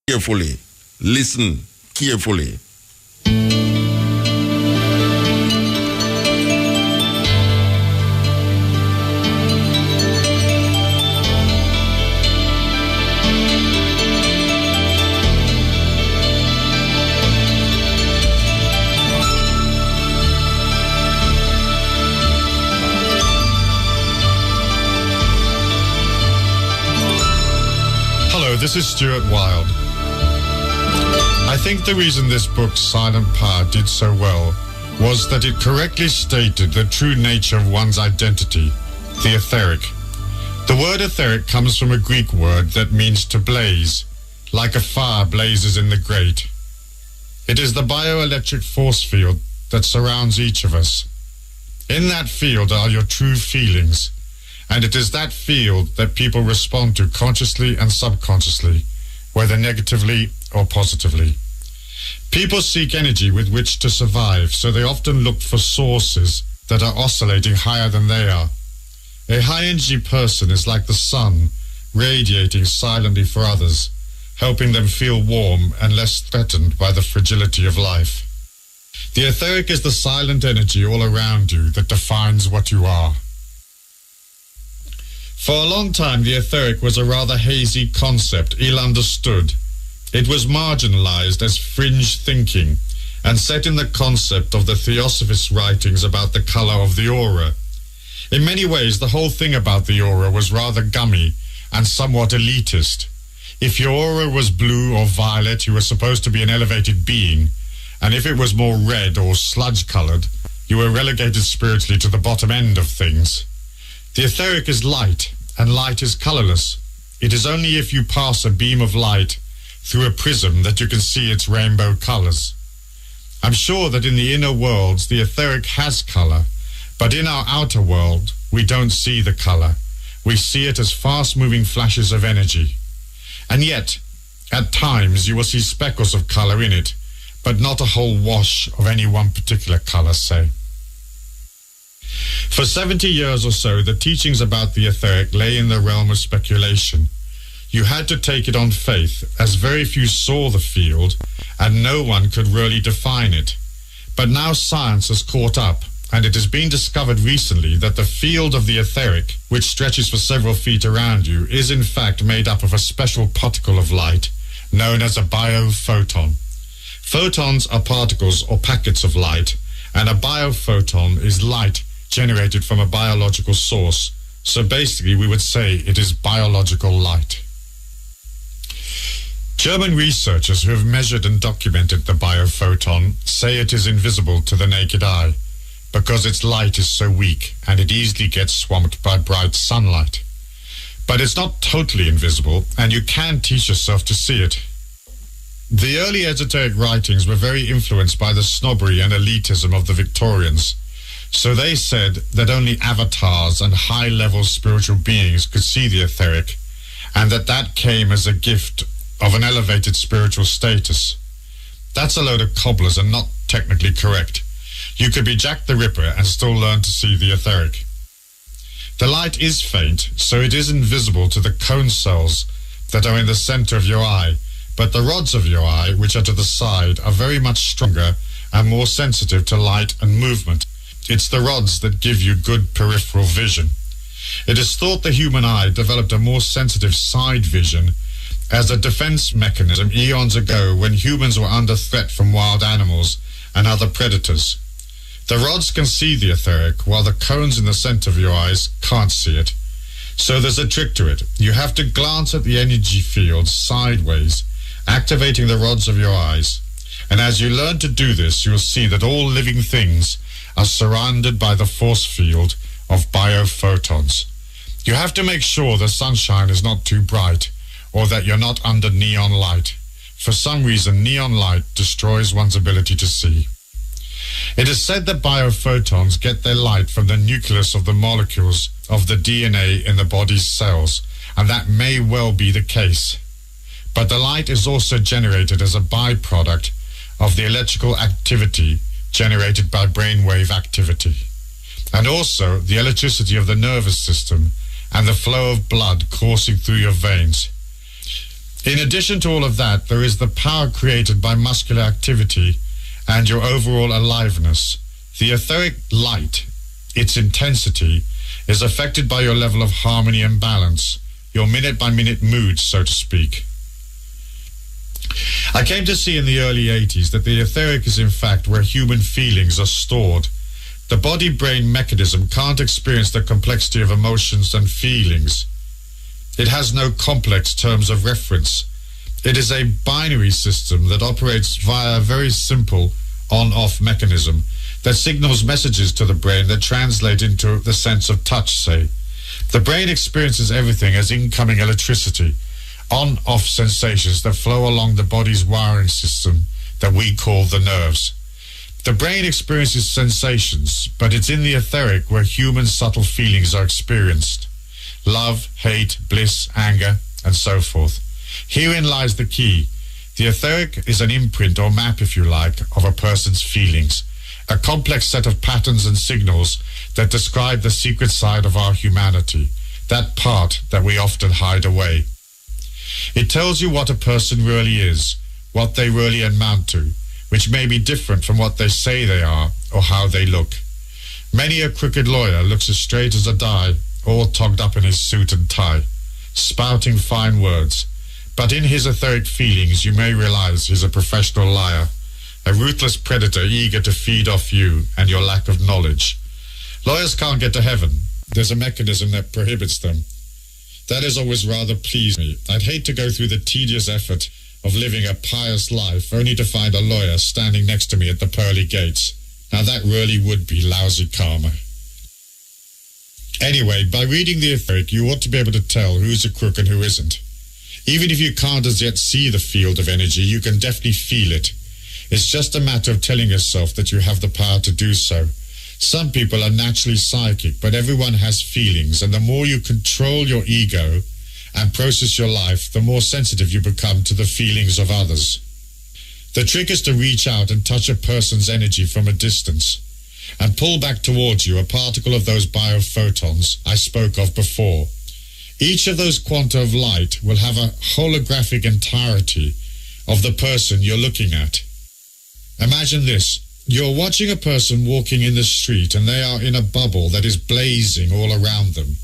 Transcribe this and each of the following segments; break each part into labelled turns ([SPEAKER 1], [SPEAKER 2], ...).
[SPEAKER 1] carefully. Listen carefully.
[SPEAKER 2] This is Stuart Wilde. I think the reason this book, Silent Power, did so well was that it correctly stated the true nature of one's identity, the etheric. The word etheric comes from a Greek word that means to blaze, like a fire blazes in the grate. It is the bioelectric force field that surrounds each of us. In that field are your true feelings, and it is that field that people respond to consciously and subconsciously, whether negatively or positively. People seek energy with which to survive, so they often look for sources that are oscillating higher than they are. A high-energy person is like the sun, radiating silently for others, helping them feel warm and less threatened by the fragility of life. The etheric is the silent energy all around you that defines what you are. For a long time, the etheric was a rather hazy concept, ill understood. It was marginalized as fringe thinking and set in the concept of the Theosophist writings about the color of the aura. In many ways, the whole thing about the aura was rather gummy and somewhat elitist. If your aura was blue or violet, you were supposed to be an elevated being, and if it was more red or sludge-colored, you were relegated spiritually to the bottom end of things. The etheric is light, and light is colorless. It is only if you pass a beam of light through a prism that you can see its rainbow colors. I'm sure that in the inner worlds the etheric has color, but in our outer world we don't see the color. We see it as fast-moving flashes of energy. And yet, at times you will see speckles of color in it, but not a whole wash of any one particular color, say. For 70 years or so, the teachings about the etheric lay in the realm of speculation. You had to take it on faith, as very few saw the field, and no one could really define it. But now science has caught up, and it has been discovered recently that the field of the etheric, which stretches for several feet around you, is in fact made up of a special particle of light, known as a biophoton. Photons are particles or packets of light, and a biophoton is light generated from a biological source. So basically we would say it is biological light. German researchers who have measured and documented the biophoton say it is invisible to the naked eye because its light is so weak and it easily gets swamped by bright sunlight. But it's not totally invisible, and you can teach yourself to see it. The early esoteric writings were very influenced by the snobbery and elitism of the Victorians. So they said that only avatars and high-level spiritual beings could see the etheric, and that came as a gift of an elevated spiritual status. That's a load of cobblers and not technically correct. You could be Jack the Ripper and still learn to see the etheric. The light is faint, so it is invisible to the cone cells that are in the center of your eye, but the rods of your eye, which are to the side, are very much stronger and more sensitive to light and movement. It's the rods that give you good peripheral vision. It is thought the human eye developed a more sensitive side vision as a defense mechanism eons ago when humans were under threat from wild animals and other predators. The rods can see the etheric, while the cones in the center of your eyes can't see it. So there's a trick to it. You have to glance at the energy field sideways, activating the rods of your eyes. And as you learn to do this, you'll see that all living things are surrounded by the force field of biophotons. You have to make sure the sunshine is not too bright, or that you're not under neon light. For some reason, neon light destroys one's ability to see. It is said that biophotons get their light from the nucleus of the molecules of the DNA in the body's cells, and that may well be the case. But the light is also generated as a byproduct of the electrical activity generated by brainwave activity, and also the electricity of the nervous system and the flow of blood coursing through your veins. In addition to all of that, there is the power created by muscular activity and your overall aliveness. The etheric light, its intensity, is affected by your level of harmony and balance, your minute-by-minute mood, so to speak. I came to see in the early 80s that the etheric is in fact where human feelings are stored. The body-brain mechanism can't experience the complexity of emotions and feelings. It has no complex terms of reference. It is a binary system that operates via a very simple on-off mechanism that signals messages to the brain that translate into the sense of touch, say. The brain experiences everything as incoming electricity, on-off sensations that flow along the body's wiring system that we call the nerves. The brain experiences sensations, but it's in the etheric where human subtle feelings are experienced. Love, hate, bliss, anger, and so forth. Herein lies the key. The etheric is an imprint or map, if you like, of a person's feelings, a complex set of patterns and signals that describe the secret side of our humanity, that part that we often hide away. It tells you what a person really is, what they really amount to, which may be different from what they say they are or how they look. Many a crooked lawyer looks as straight as a die, all togged up in his suit and tie, spouting fine words, but in his etheric feelings you may realize he's a professional liar, a ruthless predator eager to feed off you and your lack of knowledge. Lawyers can't get to heaven. There's a mechanism that prohibits them. That has always rather pleased me. I'd hate to go through the tedious effort of living a pious life only to find a lawyer standing next to me at the pearly gates. Now that really would be lousy karma. Anyway, by reading the etheric, you ought to be able to tell who's a crook and who isn't. Even if you can't as yet see the field of energy, you can definitely feel it. It's just a matter of telling yourself that you have the power to do so. Some people are naturally psychic, but everyone has feelings, and the more you control your ego and process your life, the more sensitive you become to the feelings of others. The trick is to reach out and touch a person's energy from a distance and pull back towards you a particle of those biophotons I spoke of before. Each of those quanta of light will have a holographic entirety of the person you're looking at. Imagine this. You're watching a person walking in the street and they are in a bubble that is blazing all around them.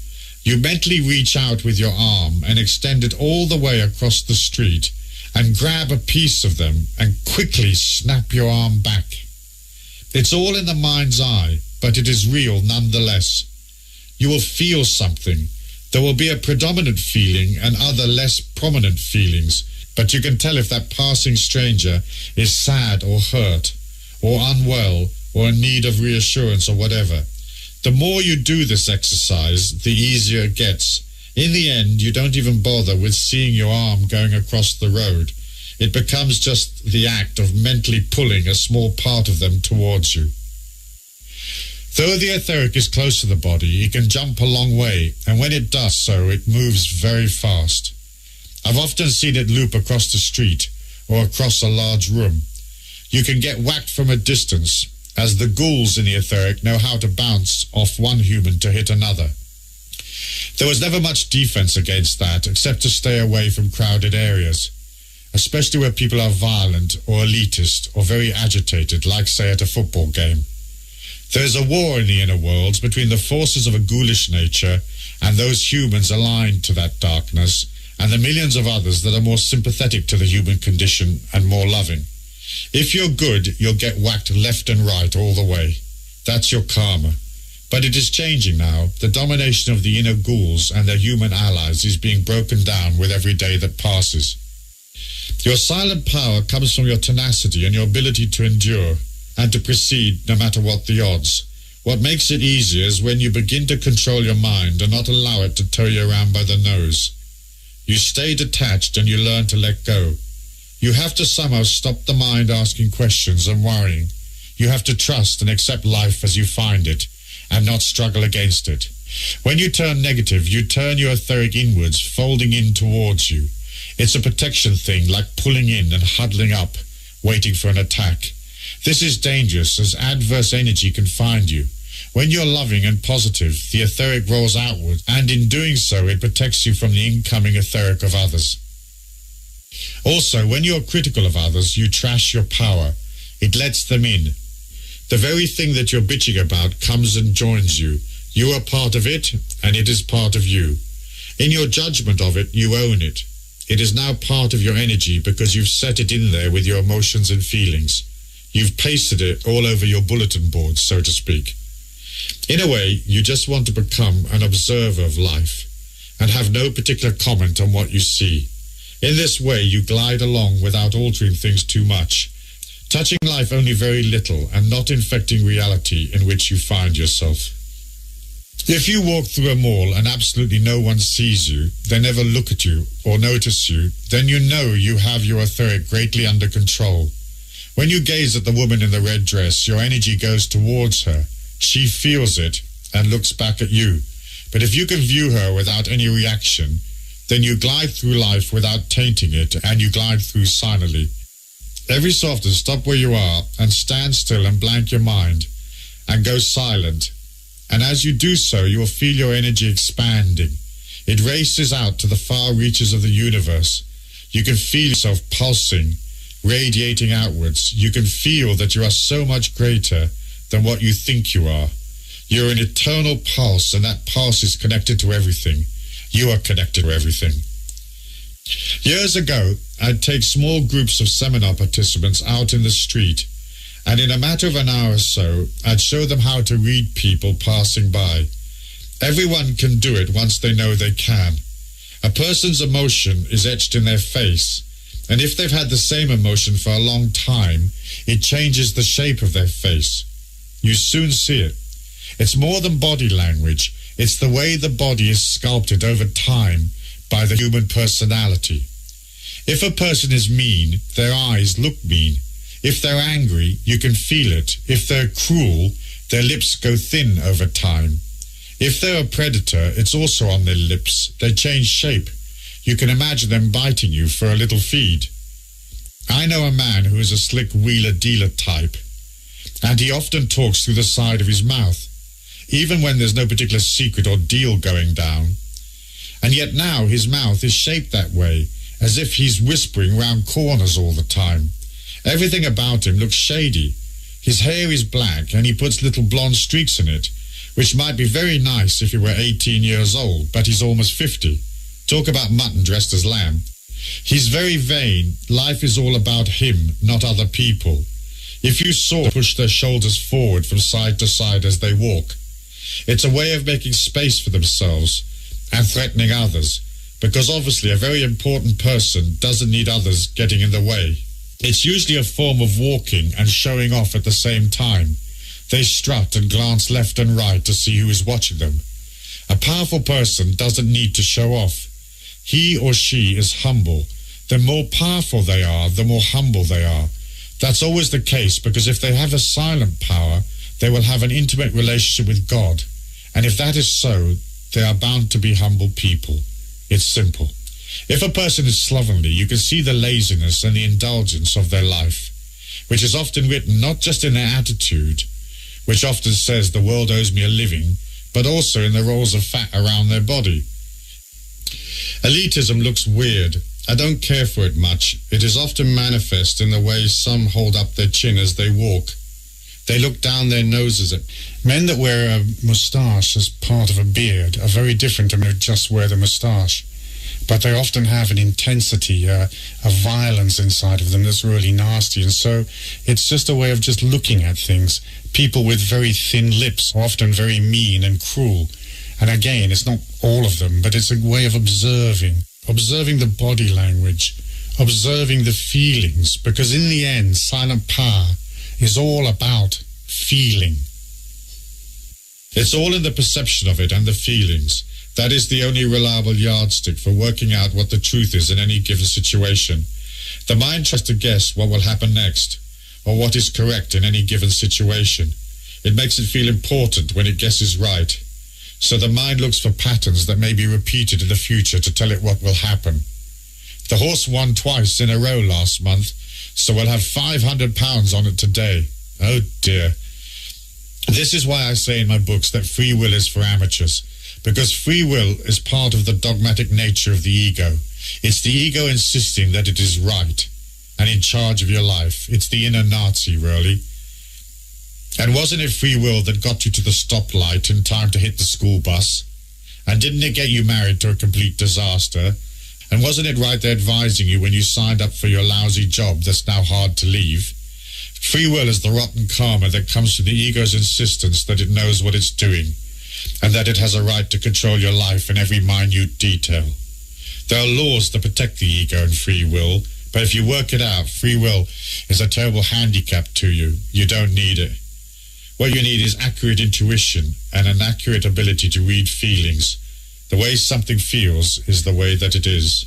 [SPEAKER 2] You mentally reach out with your arm and extend it all the way across the street and grab a piece of them and quickly snap your arm back. It's all in the mind's eye, but it is real nonetheless. You will feel something. There will be a predominant feeling and other less prominent feelings, but you can tell if that passing stranger is sad or hurt, or unwell, or in need of reassurance or whatever. The more you do this exercise, the easier it gets. In the end, you don't even bother with seeing your arm going across the road. It becomes just the act of mentally pulling a small part of them towards you. Though the etheric is close to the body, it can jump a long way, and when it does so, it moves very fast. I've often seen it loop across the street or across a large room. You can get whacked from a distance, as the ghouls in the etheric know how to bounce off one human to hit another. There was never much defense against that, except to stay away from crowded areas, especially where people are violent or elitist or very agitated, like, say, at a football game. There's a war in the inner worlds between the forces of a ghoulish nature and those humans aligned to that darkness, and the millions of others that are more sympathetic to the human condition and more loving. If you're good, you'll get whacked left and right all the way. That's your karma. But it is changing now. The domination of the inner ghouls and their human allies is being broken down with every day that passes. Your silent power comes from your tenacity and your ability to endure and to proceed no matter what the odds. What makes it easier is when you begin to control your mind and not allow it to tow you around by the nose. You stay detached and you learn to let go. You have to somehow stop the mind asking questions and worrying. You have to trust and accept life as you find it and not struggle against it. When you turn negative, you turn your etheric inwards, folding in towards you. It's a protection thing, like pulling in and huddling up, waiting for an attack. This is dangerous, as adverse energy can find you. When you're loving and positive, the etheric rolls outward, and in doing so, it protects you from the incoming etheric of others. Also, when you're critical of others, you trash your power. It lets them in. The very thing that you're bitching about comes and joins you. You are part of it, and it is part of you. In your judgment of it, you own it. It is now part of your energy because you've set it in there with your emotions and feelings. You've pasted it all over your bulletin board, so to speak. In a way, you just want to become an observer of life and have no particular comment on what you see. In this way, you glide along without altering things too much, touching life only very little and not infecting reality in which you find yourself. If you walk through a mall and absolutely no one sees you, they never look at you or notice you, then you know you have your etheric greatly under control. When you gaze at the woman in the red dress, your energy goes towards her. She feels it and looks back at you. But if you can view her without any reaction, then you glide through life without tainting it, and you glide through silently. Every so often, stop where you are and stand still and blank your mind and go silent. And as you do so, you will feel your energy expanding. It races out to the far reaches of the universe. You can feel yourself pulsing, radiating outwards. You can feel that you are so much greater than what you think you are. You're an eternal pulse, and that pulse is connected to everything. You are connected to everything. Years ago, I'd take small groups of seminar participants out in the street, and in a matter of an hour or so, I'd show them how to read people passing by. Everyone can do it once they know they can. A person's emotion is etched in their face, and if they've had the same emotion for a long time, it changes the shape of their face. You soon see it. It's more than body language. It's the way the body is sculpted over time by the human personality. If a person is mean, their eyes look mean. If they're angry, you can feel it. If they're cruel, their lips go thin over time. If they're a predator, it's also on their lips. They change shape. You can imagine them biting you for a little feed. I know a man who is a slick wheeler-dealer type, and he often talks through the side of his mouth, even when there's no particular secret or deal going down. And yet now his mouth is shaped that way, as if he's whispering round corners all the time. Everything about him looks shady. His hair is black, and he puts little blonde streaks in it, which might be very nice if he were 18 years old, but he's almost 50. Talk about mutton dressed as lamb. He's very vain. Life is all about him, not other people. If you saw them push their shoulders forward from side to side as they walk, it's a way of making space for themselves and threatening others, because obviously a very important person doesn't need others getting in the way. It's usually a form of walking and showing off at the same time. They strut and glance left and right to see who is watching them. A powerful person doesn't need to show off. He or she is humble. The more powerful they are, the more humble they are. That's always the case, because if they have a silent power, they will have an intimate relationship with God. And if that is so, they are bound to be humble people. It's simple. If a person is slovenly, you can see the laziness and the indulgence of their life, which is often written not just in their attitude, which often says the world owes me a living, but also in the rolls of fat around their body. Elitism looks weird. I don't care for it much. It is often manifest in the way some hold up their chin as they walk. They look down their noses at men that wear a moustache as part of a beard are very different to men who just wear the moustache. But they often have an intensity, a violence inside of them that's really nasty. And so it's just a way of just looking at things. People with very thin lips are often very mean and cruel. And again, it's not all of them, but it's a way of observing the body language, observing the feelings, because in the end, silent power is all about feeling. It's all in the perception of it and the feelings. That is the only reliable yardstick for working out what the truth is in any given situation. The mind tries to guess what will happen next, or what is correct in any given situation. It makes it feel important when it guesses right. So the mind looks for patterns that may be repeated in the future to tell it what will happen. The horse won twice in a row last month, so we'll have £500 on it today. Oh dear. This is why I say in my books that free will is for amateurs, because free will is part of the dogmatic nature of the ego. It's the ego insisting that it is right and in charge of your life. It's the inner Nazi, really. And wasn't it free will that got you to the stoplight in time to hit the school bus? And didn't it get you married to a complete disaster? And wasn't it right there advising you when you signed up for your lousy job that's now hard to leave? Free will is the rotten karma that comes from the ego's insistence that it knows what it's doing and that it has a right to control your life in every minute detail. There are laws that protect the ego and free will, but if you work it out, free will is a terrible handicap to you. You don't need it. What you need is accurate intuition and an accurate ability to read feelings. The way something feels is the way that it is.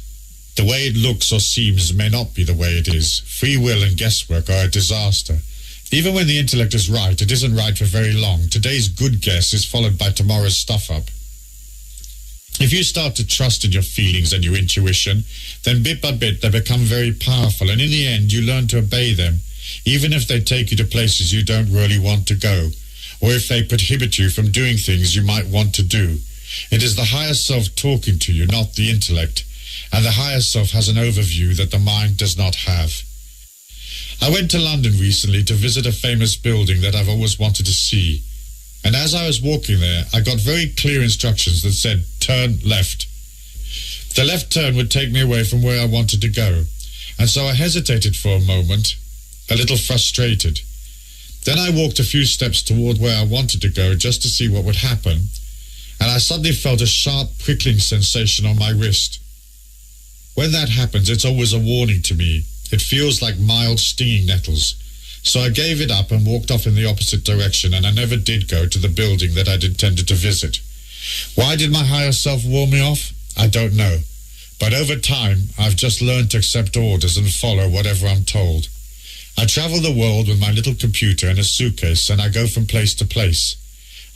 [SPEAKER 2] The way it looks or seems may not be the way it is. Free will and guesswork are a disaster. Even when the intellect is right, it isn't right for very long. Today's good guess is followed by tomorrow's stuff-up. If you start to trust in your feelings and your intuition, then bit by bit they become very powerful, and in the end you learn to obey them, even if they take you to places you don't really want to go, or if they prohibit you from doing things you might want to do. It is the higher self talking to you, not the intellect, and the higher self has an overview that the mind does not have. I went to London recently to visit a famous building that I've always wanted to see, and as I was walking there, I got very clear instructions that said, turn left. The left turn would take me away from where I wanted to go, and so I hesitated for a moment, a little frustrated. Then I walked a few steps toward where I wanted to go just to see what would happen, and I suddenly felt a sharp prickling sensation on my wrist. When that happens, it's always a warning to me. It feels like mild stinging nettles. So I gave it up and walked off in the opposite direction, and I never did go to the building that I'd intended to visit. Why did my higher self warn me off? I don't know. But over time, I've just learned to accept orders and follow whatever I'm told. I travel the world with my little computer and a suitcase, and I go from place to place.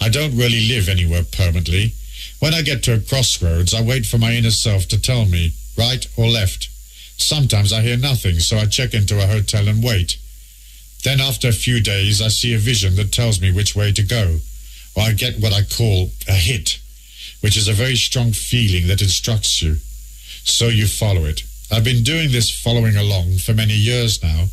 [SPEAKER 2] I don't really live anywhere permanently. When I get to a crossroads, I wait for my inner self to tell me, right or left. Sometimes I hear nothing, so I check into a hotel and wait. Then after a few days, I see a vision that tells me which way to go, or I get what I call a hit, which is a very strong feeling that instructs you. So you follow it. I've been doing this following along for many years now.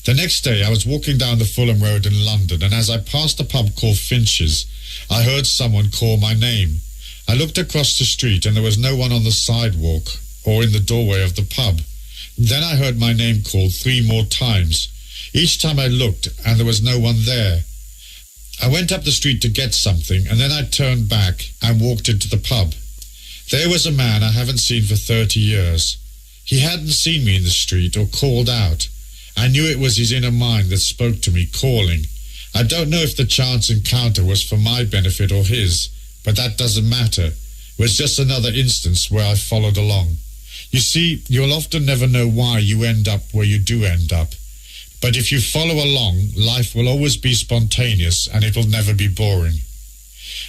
[SPEAKER 2] The next day, I was walking down the Fulham Road in London, and as I passed a pub called Finch's, I heard someone call my name. I looked across the street, and there was no one on the sidewalk or in the doorway of the pub. Then I heard my name called 3 more times. Each time I looked, and there was no one there. I went up the street to get something, and then I turned back and walked into the pub. There was a man I haven't seen for 30 years. He hadn't seen me in the street or called out. I knew it was his inner mind that spoke to me, calling. I don't know if the chance encounter was for my benefit or his, but that doesn't matter. It was just another instance where I followed along. You see, you'll often never know why you end up where you do end up. But if you follow along, life will always be spontaneous and it will never be boring.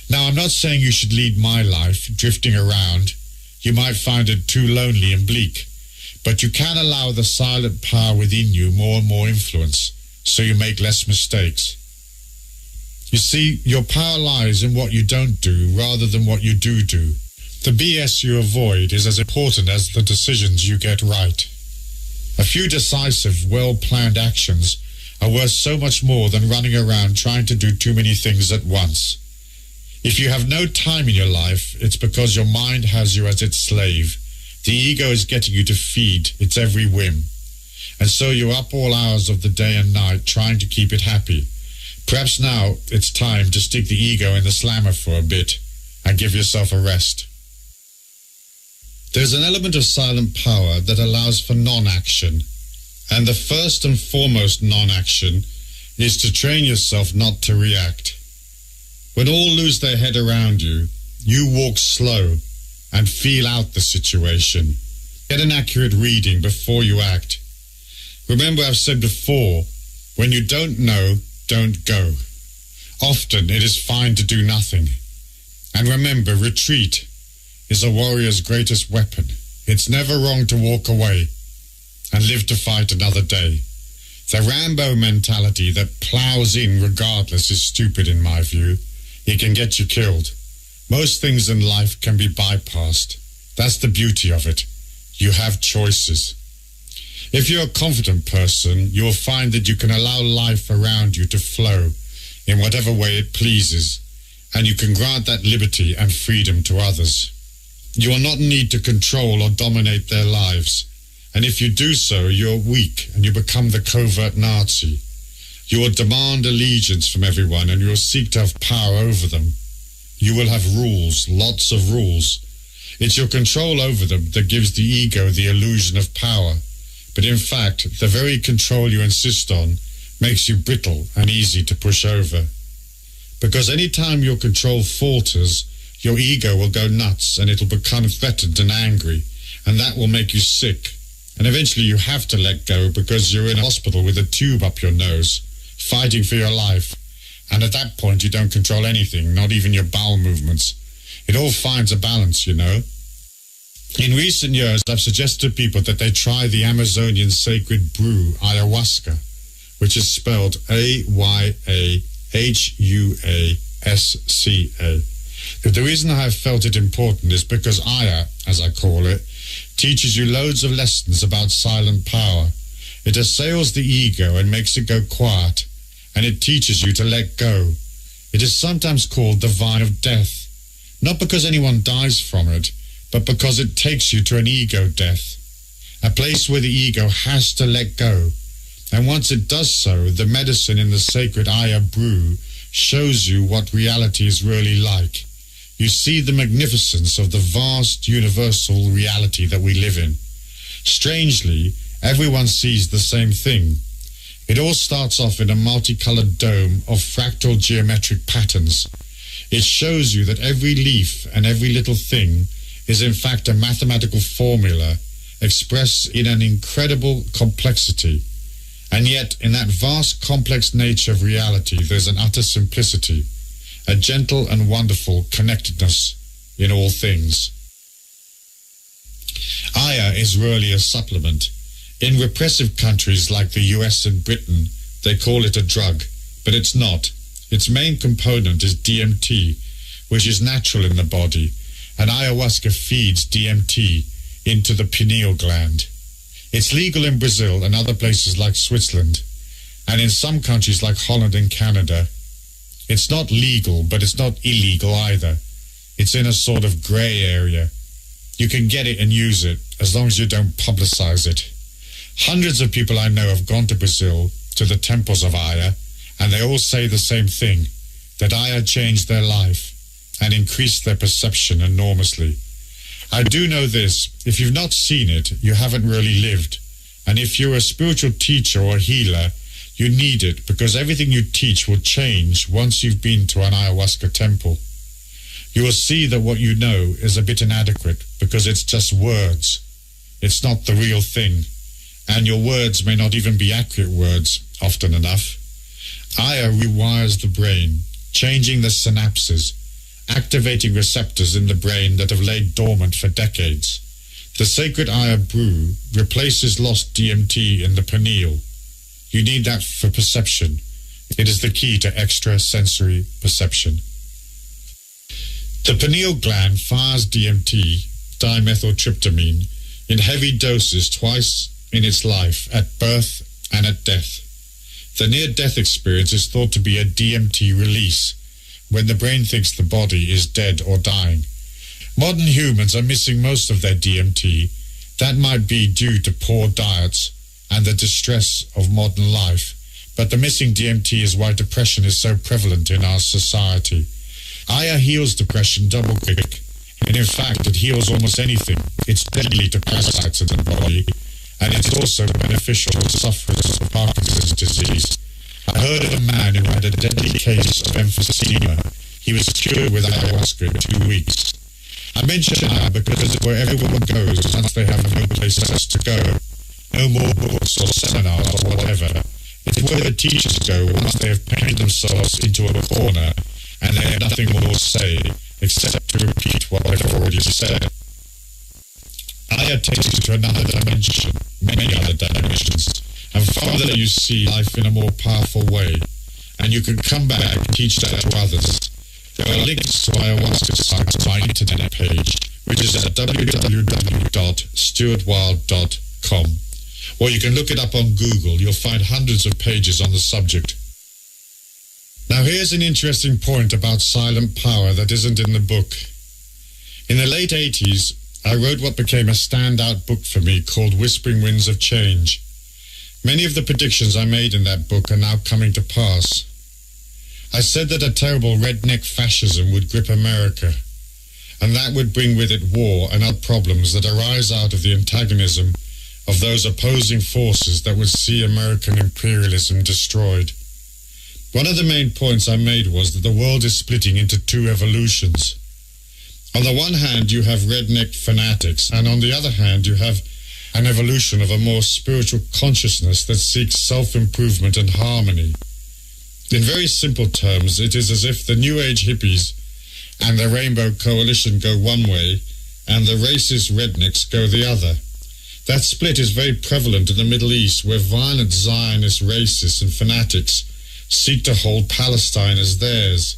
[SPEAKER 2] Now, I'm not saying you should lead my life, drifting around. You might find it too lonely and bleak. But you can allow the silent power within you more and more influence, so you make less mistakes. You see, your power lies in what you don't do rather than what you do do. The BS you avoid is as important as the decisions you get right. A few decisive, well-planned actions are worth so much more than running around trying to do too many things at once. If you have no time in your life, it's because your mind has you as its slave. The ego is getting you to feed its every whim. And so you're up all hours of the day and night trying to keep it happy. Perhaps now it's time to stick the ego in the slammer for a bit and give yourself a rest. There's an element of silent power that allows for non-action. And the first and foremost non-action is to train yourself not to react. When all lose their head around you, you walk slow and feel out the situation. Get an accurate reading before you act. Remember, I've said before, when you don't know, don't go. Often it is fine to do nothing. And remember, retreat is a warrior's greatest weapon. It's never wrong to walk away and live to fight another day. The Rambo mentality that plows in regardless is stupid in my view. It can get you killed. Most things in life can be bypassed. That's the beauty of it. You have choices. If you're a confident person, you will find that you can allow life around you to flow in whatever way it pleases, and you can grant that liberty and freedom to others. You will not need to control or dominate their lives, and if you do so, you're weak and you become the covert Nazi. You will demand allegiance from everyone and you will seek to have power over them. You will have rules, lots of rules. It's your control over them that gives the ego the illusion of power. But in fact, the very control you insist on makes you brittle and easy to push over. Because any time your control falters, your ego will go nuts and it'll become threatened and angry, and that will make you sick. And eventually you have to let go because you're in a hospital with a tube up your nose, fighting for your life. And at that point you don't control anything, not even your bowel movements. It all finds a balance, you know. In recent years, I've suggested to people that they try the Amazonian sacred brew, ayahuasca, which is spelled Ayahuasca. The reason I have felt it important is because Aya, as I call it, teaches you loads of lessons about silent power. It assails the ego and makes it go quiet, and it teaches you to let go. It is sometimes called the vine of death, not because anyone dies from it, but because it takes you to an ego death, a place where the ego has to let go. And once it does so, the medicine in the sacred Aya brew shows you what reality is really like. You see the magnificence of the vast universal reality that we live in. Strangely, everyone sees the same thing. It all starts off in a multicolored dome of fractal geometric patterns. It shows you that every leaf and every little thing is in fact a mathematical formula expressed in an incredible complexity. And yet, in that vast complex nature of reality, there's an utter simplicity, a gentle and wonderful connectedness in all things. Aya is really a supplement. In repressive countries like the US and Britain, they call it a drug, but it's not. Its main component is DMT, which is natural in the body, and ayahuasca feeds DMT into the pineal gland. It's legal in Brazil and other places like Switzerland, and in some countries like Holland and Canada. It's not legal, but it's not illegal either. It's in a sort of grey area. You can get it and use it, as long as you don't publicize it. Hundreds of people I know have gone to Brazil, to the temples of Aya, and they all say the same thing, that Aya changed their life and increased their perception enormously. I do know this, if you've not seen it, you haven't really lived. And if you're a spiritual teacher or a healer, you need it, because everything you teach will change once you've been to an ayahuasca temple. You will see that what you know is a bit inadequate, because it's just words. It's not the real thing. And your words may not even be accurate words, often enough. Aya rewires the brain, changing the synapses, activating receptors in the brain that have laid dormant for decades. The sacred Aya brew replaces lost DMT in the pineal. You need that for perception. It is the key to extrasensory perception. The pineal gland fires DMT, dimethyltryptamine, in heavy doses twice in its life, at birth and at death. The near-death experience is thought to be a DMT release, when the brain thinks the body is dead or dying. Modern humans are missing most of their DMT. That might be due to poor diets and the distress of modern life. But the missing DMT is why depression is so prevalent in our society. Aya heals depression double quick, and in fact it heals almost anything. It's deadly to parasites in the body, and it's also beneficial to sufferers of Parkinson's disease. I heard of a man who had a deadly case of emphysema. He was cured with ayahuasca in 2 weeks. I mention Aya because it's where everyone goes once they have no place else to go. No more books or seminars or whatever. It's where the teachers go once they have painted themselves into a corner and they have nothing more to say except to repeat what they've already said. Aya takes you to another dimension, many other dimensions, and from there you see life in a more powerful way, and you can come back and teach that to others. There are links to ayahuasca sites on my internet page, which is at www.stuartwild.com. Or you can look it up on Google. You'll find hundreds of pages on the subject. Now here's an interesting point about silent power that isn't in the book. In the late 80s, I wrote what became a standout book for me called Whispering Winds of Change. Many of the predictions I made in that book are now coming to pass. I said that a terrible redneck fascism would grip America, and that would bring with it war and other problems that arise out of the antagonism of those opposing forces that would see American imperialism destroyed. One of the main points I made was that the world is splitting into two evolutions. On the one hand, you have redneck fanatics, and on the other hand, you have an evolution of a more spiritual consciousness that seeks self-improvement and harmony. In very simple terms, it is as if the New Age hippies and the Rainbow Coalition go one way, and the racist rednecks go the other. That split is very prevalent in the Middle East, where violent Zionist racists and fanatics seek to hold Palestine as theirs,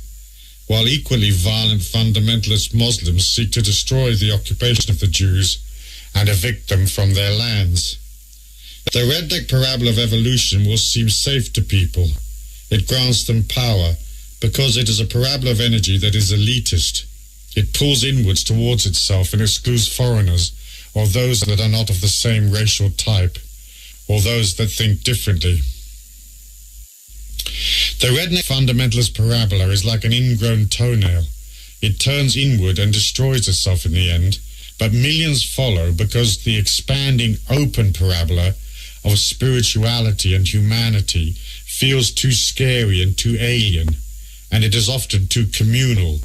[SPEAKER 2] while equally violent fundamentalist Muslims seek to destroy the occupation of the Jews and evict them from their lands. The redneck parabola of evolution will seem safe to people. It grants them power because it is a parabola of energy that is elitist. It pulls inwards towards itself and excludes foreigners or those that are not of the same racial type or those that think differently. The redneck fundamentalist parabola is like an ingrown toenail. It turns inward and destroys itself in the end, but millions follow because the expanding open parabola of spirituality and humanity feels too scary and too alien, and it is often too communal.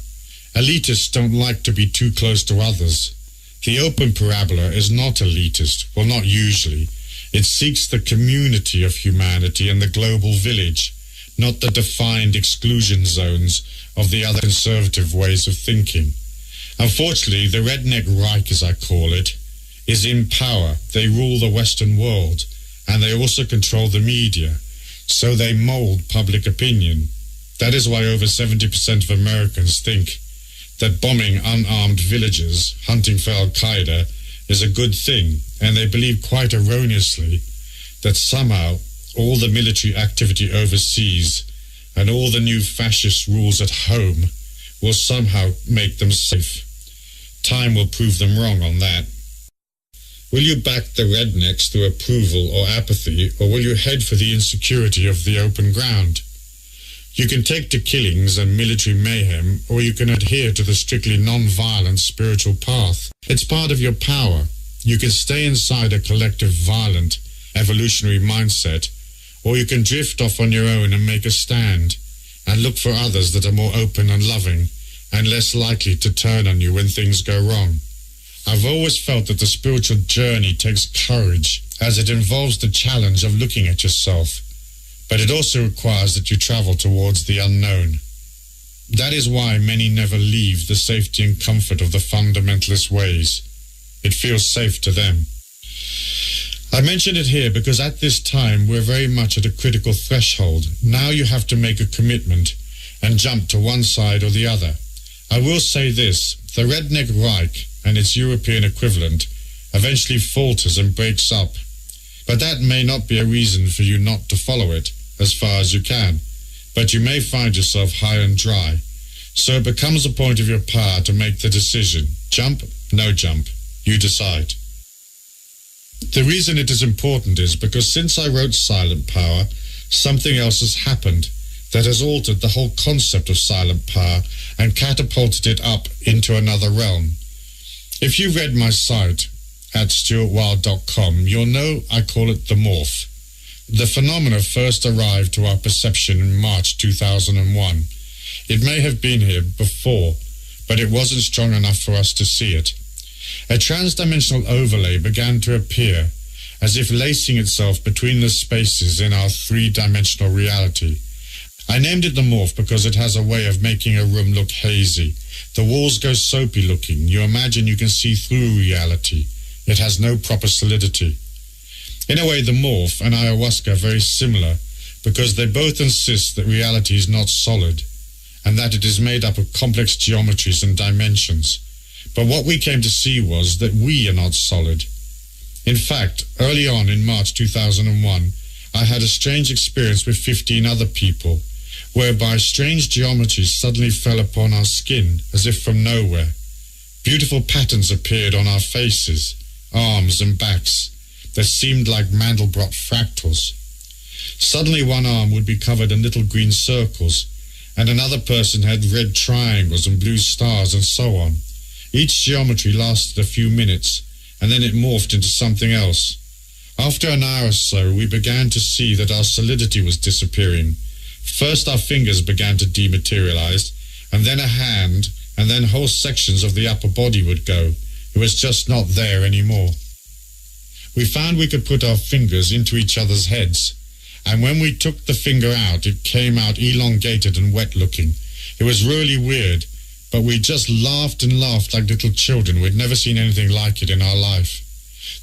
[SPEAKER 2] Elitists don't like to be too close to others. The open parabola is not elitist, well, not usually. It seeks the community of humanity and the global village, not the defined exclusion zones of the other conservative ways of thinking. Unfortunately, the redneck Reich, as I call it, is in power. They rule the Western world, and they also control the media, so they mold public opinion. That is why over 70% of Americans think that bombing unarmed villages, hunting for Al-Qaeda, is a good thing, and they believe quite erroneously that somehow all the military activity overseas and all the new fascist rules at home will somehow make them safe. Time will prove them wrong on that. Will you back the rednecks through approval or apathy, or will you head for the insecurity of the open ground? You can take to killings and military mayhem, or you can adhere to the strictly non-violent spiritual path. It's part of your power. You can stay inside a collective violent evolutionary mindset, or you can drift off on your own and make a stand and look for others that are more open and loving and less likely to turn on you when things go wrong. I've always felt that the spiritual journey takes courage, as it involves the challenge of looking at yourself, but it also requires that you travel towards the unknown. That is why many never leave the safety and comfort of the fundamentalist ways. It feels safe to them. I mention it here because at this time we're very much at a critical threshold. Now you have to make a commitment and jump to one side or the other. I will say this, the redneck Reich and its European equivalent eventually falters and breaks up. But that may not be a reason for you not to follow it as far as you can. But you may find yourself high and dry. So it becomes a point of your power to make the decision. Jump, no jump. You decide. The reason it is important is because since I wrote Silent Power, something else has happened that has altered the whole concept of silent power and catapulted it up into another realm. If you read my site at stuartwild.com, you'll know I call it the morph. The phenomena first arrived to our perception in March 2001. It may have been here before, but it wasn't strong enough for us to see it. A transdimensional overlay began to appear, as if lacing itself between the spaces in our three-dimensional reality. I named it the morph because it has a way of making a room look hazy. The walls go soapy looking. You imagine you can see through reality. It has no proper solidity. In a way, the morph and ayahuasca are very similar because they both insist that reality is not solid and that it is made up of complex geometries and dimensions. But what we came to see was that we are not solid. In fact, early on in March 2001, I had a strange experience with 15 other people, whereby strange geometries suddenly fell upon our skin as if from nowhere. Beautiful patterns appeared on our faces, arms and backs that seemed like Mandelbrot fractals. Suddenly one arm would be covered in little green circles, and another person had red triangles and blue stars and so on. Each geometry lasted a few minutes, and then it morphed into something else. After an hour or so, we began to see that our solidity was disappearing. First our fingers began to dematerialize, and then a hand, and then whole sections of the upper body would go. It was just not there anymore. We found we could put our fingers into each other's heads, and when we took the finger out, it came out elongated and wet-looking. It was really weird, but we just laughed and laughed like little children. We'd never seen anything like it in our life.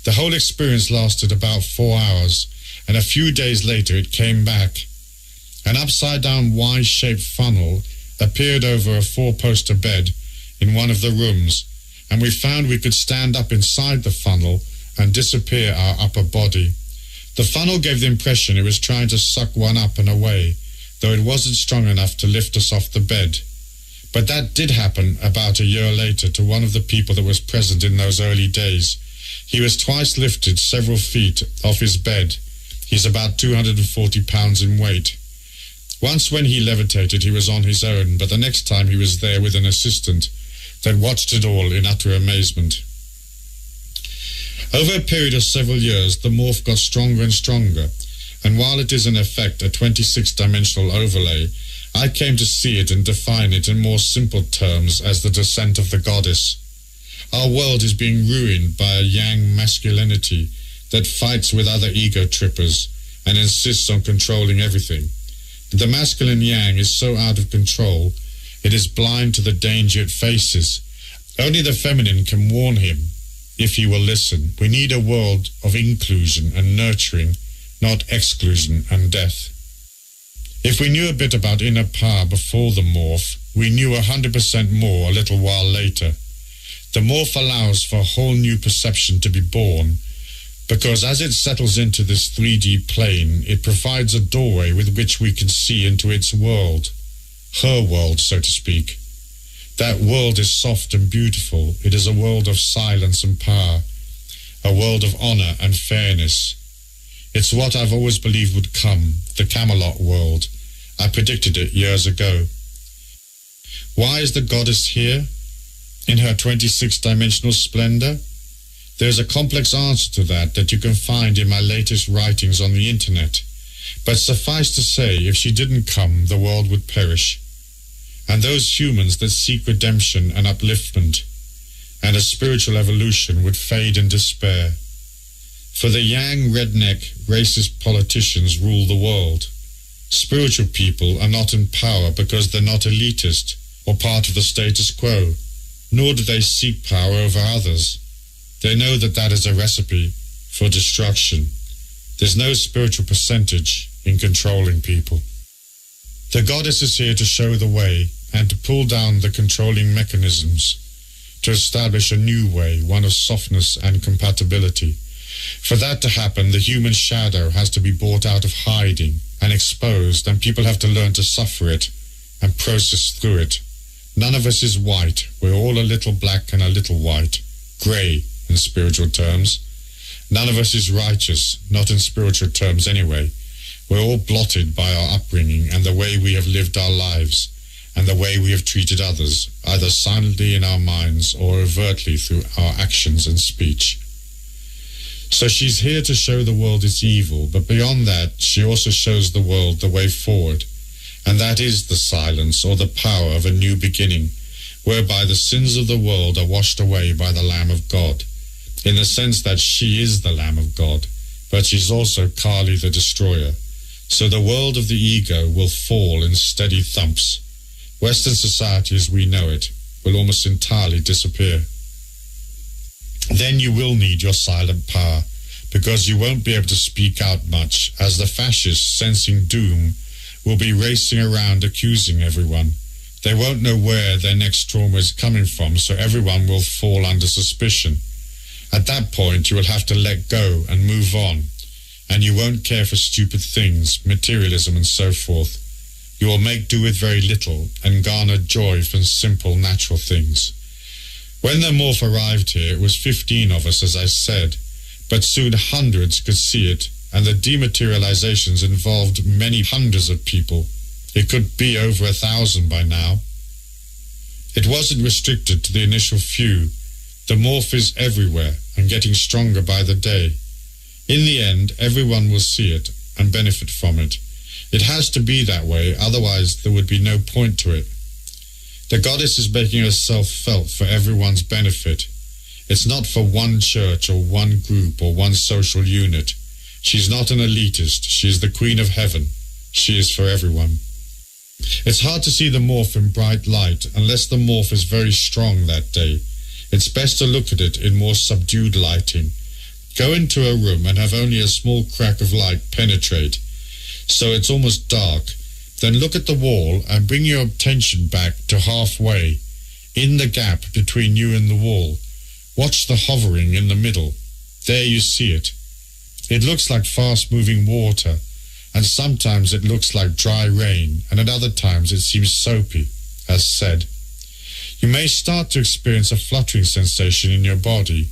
[SPEAKER 2] The whole experience lasted about 4 hours, and a few days later it came back. An upside-down Y-shaped funnel appeared over a 4-poster bed in one of the rooms, and we found we could stand up inside the funnel and disappear our upper body. The funnel gave the impression it was trying to suck one up and away, though it wasn't strong enough to lift us off the bed. But that did happen about a year later to one of the people that was present in those early days. He was twice lifted several feet off his bed. He's about 240 pounds in weight. Once when he levitated, he was on his own, but the next time he was there with an assistant that watched it all in utter amazement. Over a period of several years, the morph got stronger and stronger, and while it is in effect a 26-dimensional overlay, I came to see it and define it in more simple terms as the descent of the goddess. Our world is being ruined by a yang masculinity that fights with other ego trippers and insists on controlling everything. The masculine yang is so out of control, it is blind to the danger it faces. Only the feminine can warn him, if he will listen. We need a world of inclusion and nurturing, not exclusion and death. If we knew a bit about inner power before the morph, we knew 100% more a little while later. The morph allows for a whole new perception to be born, because as it settles into this 3D plane, it provides a doorway with which we can see into its world, her world, so to speak. That world is soft and beautiful. It is a world of silence and power, a world of honor and fairness. It's what I've always believed would come, the Camelot world. I predicted it years ago. Why is the goddess here, in her 26-dimensional splendor? There's a complex answer to that you can find in my latest writings on the internet. But suffice to say, if she didn't come, the world would perish. And those humans that seek redemption and upliftment and a spiritual evolution would fade in despair. For the yang redneck racist politicians rule the world. Spiritual people are not in power because they're not elitist or part of the status quo, nor do they seek power over others. They know that that is a recipe for destruction. There's no spiritual percentage in controlling people. The goddess is here to show the way and to pull down the controlling mechanisms, to establish a new way, one of softness and compatibility. For that to happen, the human shadow has to be brought out of hiding and exposed, and people have to learn to suffer it and process through it. None of us is white. We're all a little black and a little white, grey in spiritual terms. None of us is righteous, not in spiritual terms anyway. We're all blotted by our upbringing and the way we have lived our lives and the way we have treated others, either silently in our minds or overtly through our actions and speech. So she's here to show the world its evil, but beyond that, she also shows the world the way forward, and that is the silence or the power of a new beginning, whereby the sins of the world are washed away by the Lamb of God, in the sense that she is the Lamb of God, but she's also Kali the Destroyer. So the world of the ego will fall in steady thumps. Western society as we know it will almost entirely disappear. Then you will need your silent power, because you won't be able to speak out much, as the fascists, sensing doom, will be racing around accusing everyone, They won't know where their next trauma is coming from, so everyone will fall under suspicion. At that point, you will have to let go and move on, and you won't care for stupid things, materialism and so forth. You will make do with very little and garner joy from simple, natural things. When the morph arrived here, it was 15 of us, as I said, but soon hundreds could see it, and the dematerializations involved many hundreds of people. It could be over 1,000 by now. It wasn't restricted to the initial few. The morph is everywhere and getting stronger by the day. In the end, everyone will see it and benefit from it. It has to be that way, otherwise there would be no point to it. The goddess is making herself felt for everyone's benefit. It's not for one church or one group or one social unit. She's not an elitist. She is the Queen of Heaven. She is for everyone. It's hard to see the morph in bright light unless the morph is very strong that day. It's best to look at it in more subdued lighting. Go into a room and have only a small crack of light penetrate, so it's almost dark. Then look at the wall and bring your attention back to halfway, in the gap between you and the wall. Watch the hovering in the middle. There you see it. It looks like fast-moving water, and sometimes it looks like dry rain, and at other times it seems soapy, as said. You may start to experience a fluttering sensation in your body.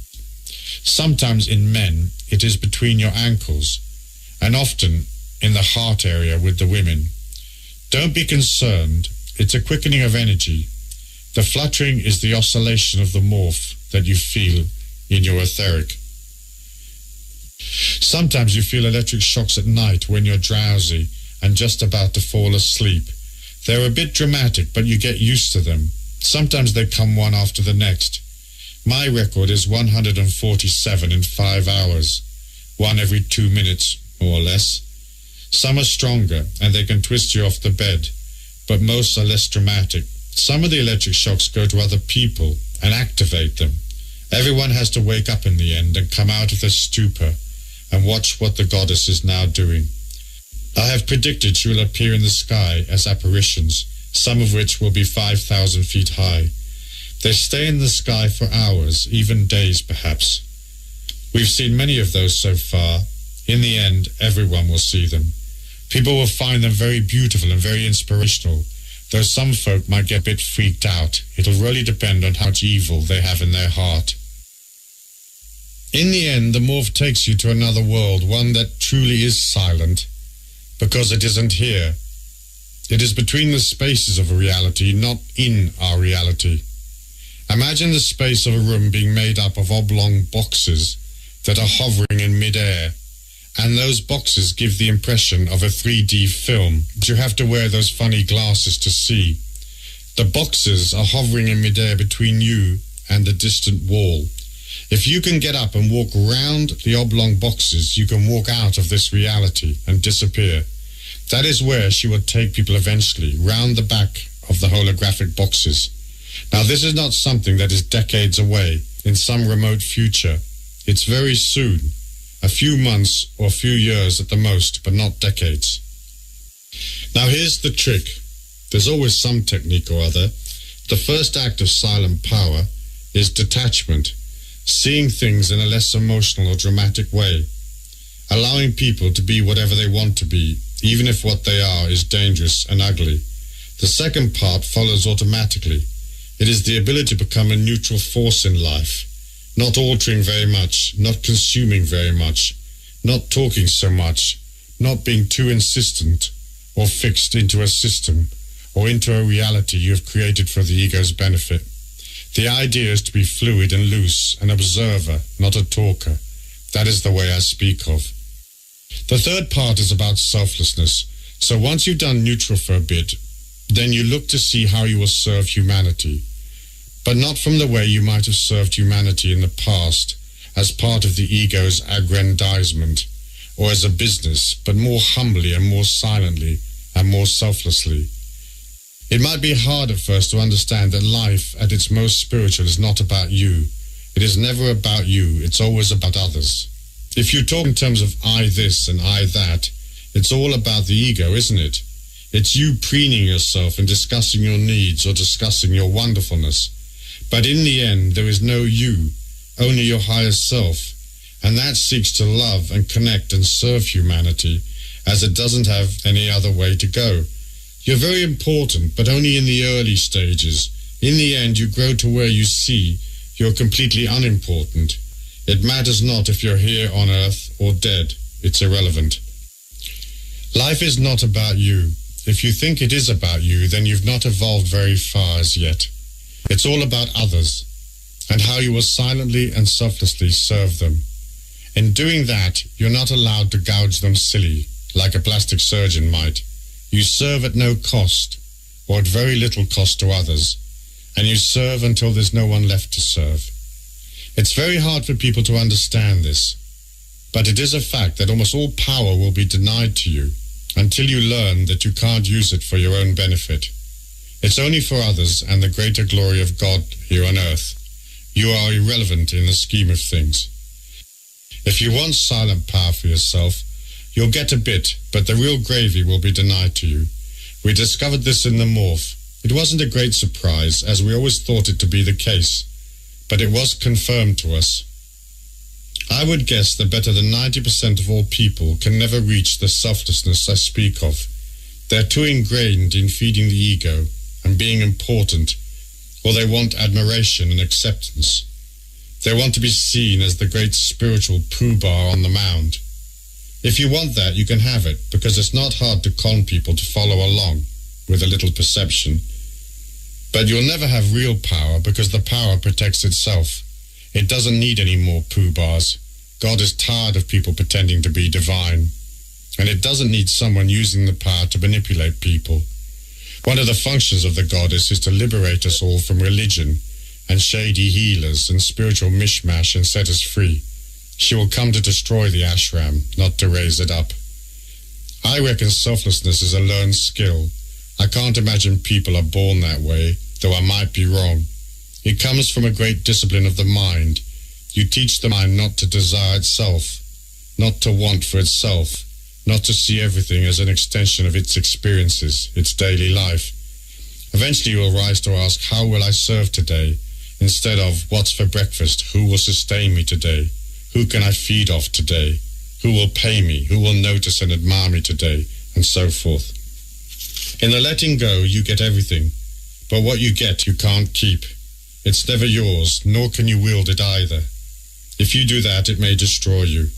[SPEAKER 2] Sometimes in men, it is between your ankles, and often in the heart area with the women. Don't be concerned. It's a quickening of energy. The fluttering is the oscillation of the morph that you feel in your etheric. Sometimes you feel electric shocks at night when you're drowsy and just about to fall asleep. They're a bit dramatic, but you get used to them. Sometimes they come one after the next. My record is 147 in 5 hours, one every 2 minutes, more or less. Some are stronger, and they can twist you off the bed, but most are less dramatic. Some of the electric shocks go to other people and activate them. Everyone has to wake up in the end and come out of their stupor and watch what the goddess is now doing. I have predicted she will appear in the sky as apparitions, some of which will be 5,000 feet high. They stay in the sky for hours, even days perhaps. We've seen many of those so far. In the end, everyone will see them. People will find them very beautiful and very inspirational, though some folk might get a bit freaked out. It'll really depend on how much evil they have in their heart. In the end, the morph takes you to another world, one that truly is silent, because it isn't here. It is between the spaces of a reality, not in our reality. Imagine the space of a room being made up of oblong boxes that are hovering in mid-air, and those boxes give the impression of a 3D film. You have to wear those funny glasses to see. The boxes are hovering in mid-air between you and the distant wall. If you can get up and walk round the oblong boxes, you can walk out of this reality and disappear. That is where she will take people eventually, round the back of the holographic boxes. Now, this is not something that is decades away, in some remote future. It's very soon, a few months or a few years at the most, but not decades. Now, here's the trick. There's always some technique or other. The first act of silent power is detachment, seeing things in a less emotional or dramatic way, allowing people to be whatever they want to be, even if what they are is dangerous and ugly. The second part follows automatically. It is the ability to become a neutral force in life, not altering very much, not consuming very much, not talking so much, not being too insistent or fixed into a system or into a reality you have created for the ego's benefit. The idea is to be fluid and loose, an observer, not a talker. That is the way I speak of. The third part is about selflessness. So once you've done neutral for a bit, then you look to see how you will serve humanity, but not from the way you might have served humanity in the past, as part of the ego's aggrandizement, or as a business, but more humbly and more silently and more selflessly. It might be hard at first to understand that life at its most spiritual is not about you. It is never about you, it's always about others. If you talk in terms of I this and I that, it's all about the ego, isn't it? It's you preening yourself and discussing your needs or discussing your wonderfulness. But in the end, there is no you, only your higher self, and that seeks to love and connect and serve humanity, as it doesn't have any other way to go. You're very important, but only in the early stages. In the end, you grow to where you see you're completely unimportant. It matters not if you're here on earth or dead. It's irrelevant. Life is not about you. If you think it is about you, then you've not evolved very far as yet. It's all about others, and how you will silently and selflessly serve them. In doing that, you're not allowed to gouge them silly, like a plastic surgeon might. You serve at no cost, or at very little cost to others, and you serve until there's no one left to serve. It's very hard for people to understand this, but it is a fact that almost all power will be denied to you until you learn that you can't use it for your own benefit. It's only for others and the greater glory of God here on earth. You are irrelevant in the scheme of things. If you want silent power for yourself, you'll get a bit, but the real gravy will be denied to you. We discovered this in the morph. It wasn't a great surprise, as we always thought it to be the case, but it was confirmed to us. I would guess that better than 90% of all people can never reach the selflessness I speak of. They're too ingrained in feeding the ego and being important, or they want admiration and acceptance. They want to be seen as the great spiritual Pooh-Bah on the mound. If you want that, you can have it, because it's not hard to con people to follow along with a little perception. But you'll never have real power, because the power protects itself. It doesn't need any more Pooh-Bahs. God is tired of people pretending to be divine. And it doesn't need someone using the power to manipulate people. One of the functions of the goddess is to liberate us all from religion and shady healers and spiritual mishmash and set us free. She will come to destroy the ashram, not to raise it up. I reckon selflessness is a learned skill. I can't imagine people are born that way, though I might be wrong. It comes from a great discipline of the mind. You teach the mind not to desire itself, not to want for itself, not to see everything as an extension of its experiences, its daily life. Eventually you will rise to ask, how will I serve today? Instead of, what's for breakfast? Who will sustain me today? Who can I feed off today? Who will pay me? Who will notice and admire me today? And so forth. In the letting go, you get everything. But what you get, you can't keep. It's never yours, nor can you wield it either. If you do that, it may destroy you.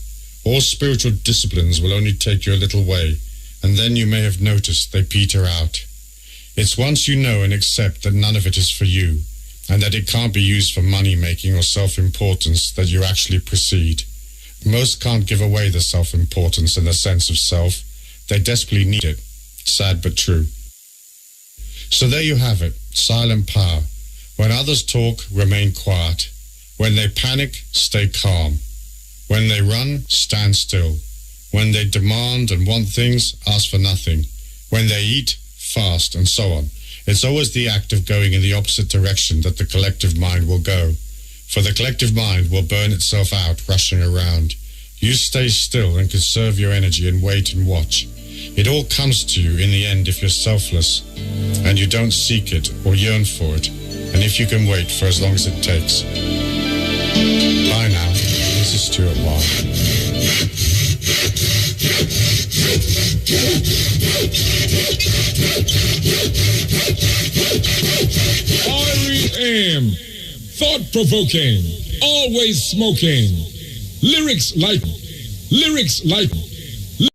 [SPEAKER 2] All spiritual disciplines will only take you a little way, and then you may have noticed they peter out. It's once you know and accept that none of it is for you, and that it can't be used for money-making or self-importance, that you actually proceed. Most can't give away the self-importance and the sense of self. They desperately need it. Sad but true. So there you have it, silent power. When others talk, remain quiet. When they panic, stay calm. When they run, stand still. When they demand and want things, ask for nothing. When they eat, fast, and so on. It's always the act of going in the opposite direction that the collective mind will go. For the collective mind will burn itself out, rushing around. You stay still and conserve your energy and wait and watch. It all comes to you in the end if you're selfless, and you don't seek it or yearn for it, and if you can wait for as long as it takes. Bye now. This is Stuart Wilde.
[SPEAKER 3] R.E.M. Thought-provoking, always smoking. Lyrics lighten.